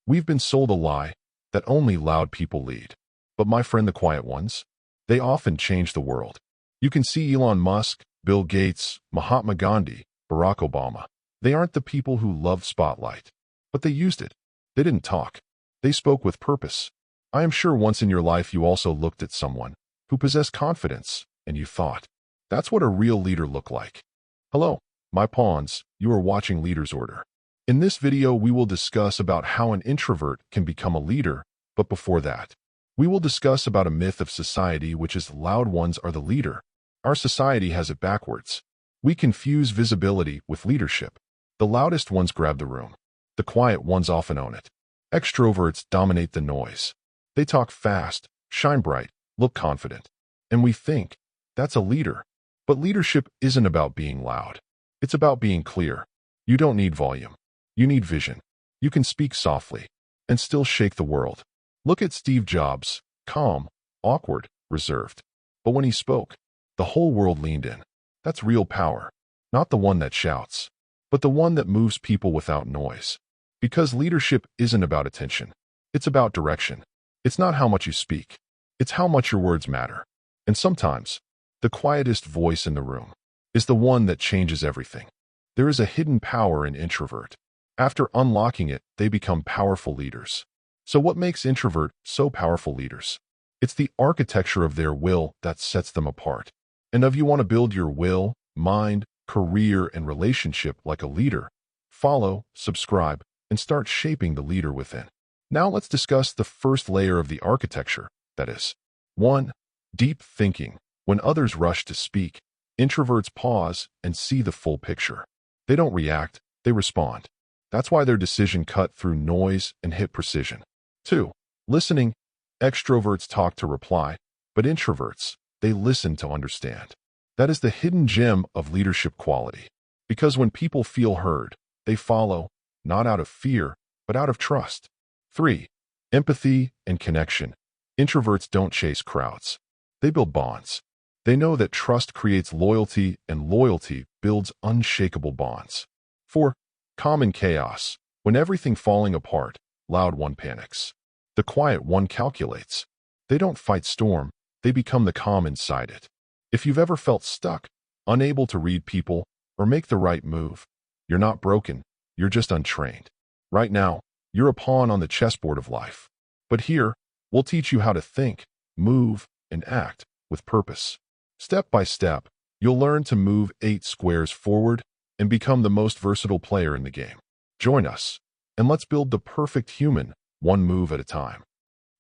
We've been sold a lie that only loud people lead. But my friend, the quiet ones, they often change the world. You can see Elon Musk, Bill Gates, Mahatma Gandhi, Barack Obama. They aren't the people who loved spotlight, but they used it. They didn't talk. They spoke with purpose. I am sure once in your life you also looked at someone who possessed confidence and you thought, that's what a real leader looked like. Hello, my pawns, you are watching Leader's Order. In this video, we will discuss about how an introvert can become a leader, but before that, we will discuss about a myth of society which is loud ones are the leader. Our society has it backwards. We confuse visibility with leadership. The loudest ones grab the room. The quiet ones often own it. Extroverts dominate the noise. They talk fast, shine bright, look confident. And we think, that's a leader. But leadership isn't about being loud. It's about being clear. You don't need volume. You need vision. You can speak softly and still shake the world. Look at Steve Jobs, calm, awkward, reserved. But when he spoke, the whole world leaned in. That's real power. Not the one that shouts, but the one that moves people without noise. Because leadership isn't about attention. It's about direction. It's not how much you speak. It's how much your words matter. And sometimes, the quietest voice in the room is the one that changes everything. There is a hidden power in introvert. After unlocking it, they become powerful leaders. So what makes introvert so powerful leaders? It's the architecture of their will that sets them apart. And if you want to build your will, mind, career, and relationship like a leader, follow, subscribe, and start shaping the leader within. Now let's discuss the first layer of the architecture, that is, 1. Deep thinking. When others rush to speak, introverts pause and see the full picture. They don't react, they respond. That's why their decision cut through noise and hit precision. 2. Listening. Extroverts talk to reply, but introverts, they listen to understand. That is the hidden gem of leadership quality. Because when people feel heard, they follow, not out of fear, but out of trust. 3. Empathy and connection. Introverts don't chase crowds. They build bonds. They know that trust creates loyalty and loyalty builds unshakable bonds. 4. Calm in chaos. When everything falling apart, loud one panics. The quiet one calculates. They don't fight storm, they become the calm inside it. If you've ever felt stuck, unable to read people, or make the right move, you're not broken, you're just untrained. Right now, you're a pawn on the chessboard of life. But here, we'll teach you how to think, move, and act with purpose. Step by step, you'll learn to move 8 squares forward and become the most versatile player in the game. Join us, and let's build the perfect human, one move at a time.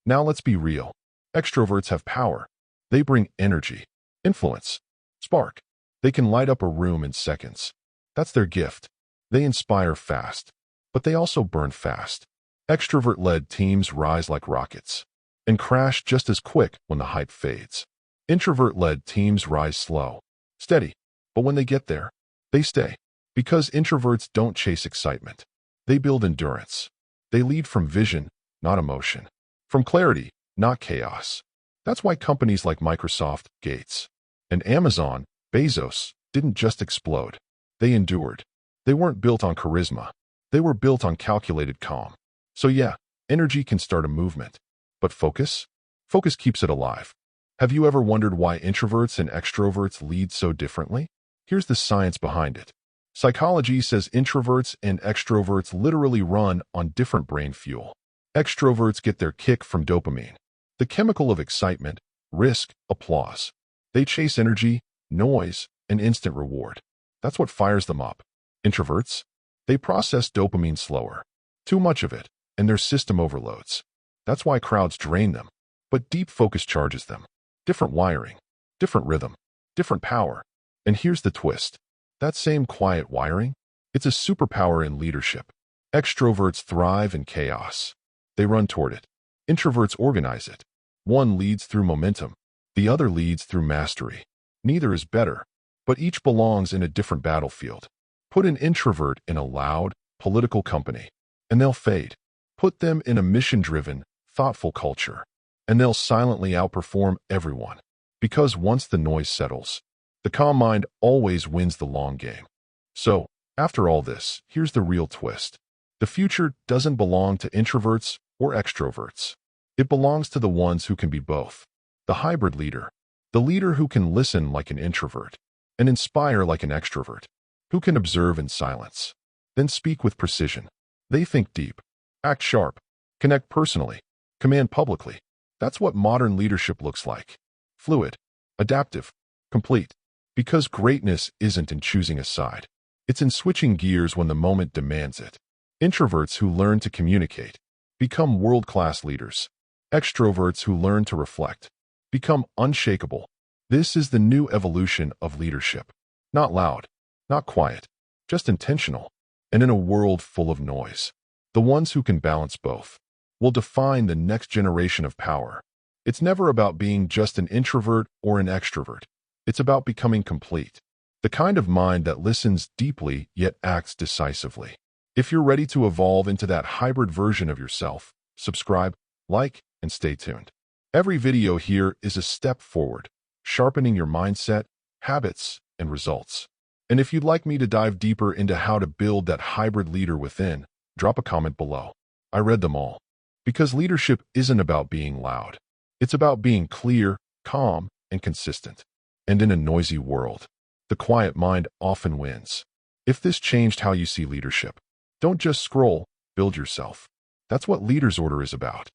Now let's be real. Extroverts have power. They bring energy, influence, spark. They can light up a room in seconds. That's their gift. They inspire fast, but they also burn fast. Extrovert-led teams rise like rockets and crash just as quick when the hype fades. Introvert-led teams rise slow, steady, but when they get there, they stay. Because introverts don't chase excitement. They build endurance. They lead from vision, not emotion. From clarity, not chaos. That's why companies like Microsoft, Gates, and Amazon, Bezos, didn't just explode. They endured. They weren't built on charisma. They were built on calculated calm. So yeah, energy can start a movement. But focus? Focus keeps it alive. Have you ever wondered why introverts and extroverts lead so differently? Here's the science behind it. Psychology says introverts and extroverts literally run on different brain fuel. Extroverts get their kick from dopamine, the chemical of excitement, risk, applause. They chase energy, noise, and instant reward. That's what fires them up. Introverts? They process dopamine slower. Too much of it, and their system overloads. That's why crowds drain them. But deep focus charges them. Different wiring, different rhythm, different power. And here's the twist. That same quiet wiring, it's a superpower in leadership. Extroverts thrive in chaos. They run toward it. Introverts organize it. One leads through momentum. The other leads through mastery. Neither is better, but each belongs in a different battlefield. Put an introvert in a loud, political company, and they'll fade. Put them in a mission-driven, thoughtful culture, and they'll silently outperform everyone. Because once the noise settles, the calm mind always wins the long game. So, after all this, here's the real twist. The future doesn't belong to introverts or extroverts. It belongs to the ones who can be both. The hybrid leader. The leader who can listen like an introvert and inspire like an extrovert. Who can observe in silence, then speak with precision. They think deep, act sharp, connect personally, command publicly. That's what modern leadership looks like. Fluid, adaptive, complete. Because greatness isn't in choosing a side. It's in switching gears when the moment demands it. Introverts who learn to communicate become world-class leaders. Extroverts who learn to reflect become unshakable. This is the new evolution of leadership. Not loud, not quiet, just intentional. And in a world full of noise, the ones who can balance both will define the next generation of power. It's never about being just an introvert or an extrovert. It's about becoming complete. The kind of mind that listens deeply yet acts decisively. If you're ready to evolve into that hybrid version of yourself, subscribe, like, and stay tuned. Every video here is a step forward, sharpening your mindset, habits, and results. And if you'd like me to dive deeper into how to build that hybrid leader within, drop a comment below. I read them all. Because leadership isn't about being loud. It's about being clear, calm, and consistent. And in a noisy world, the quiet mind often wins. If this changed how you see leadership, don't just scroll, build yourself. That's what Leaders Order is about.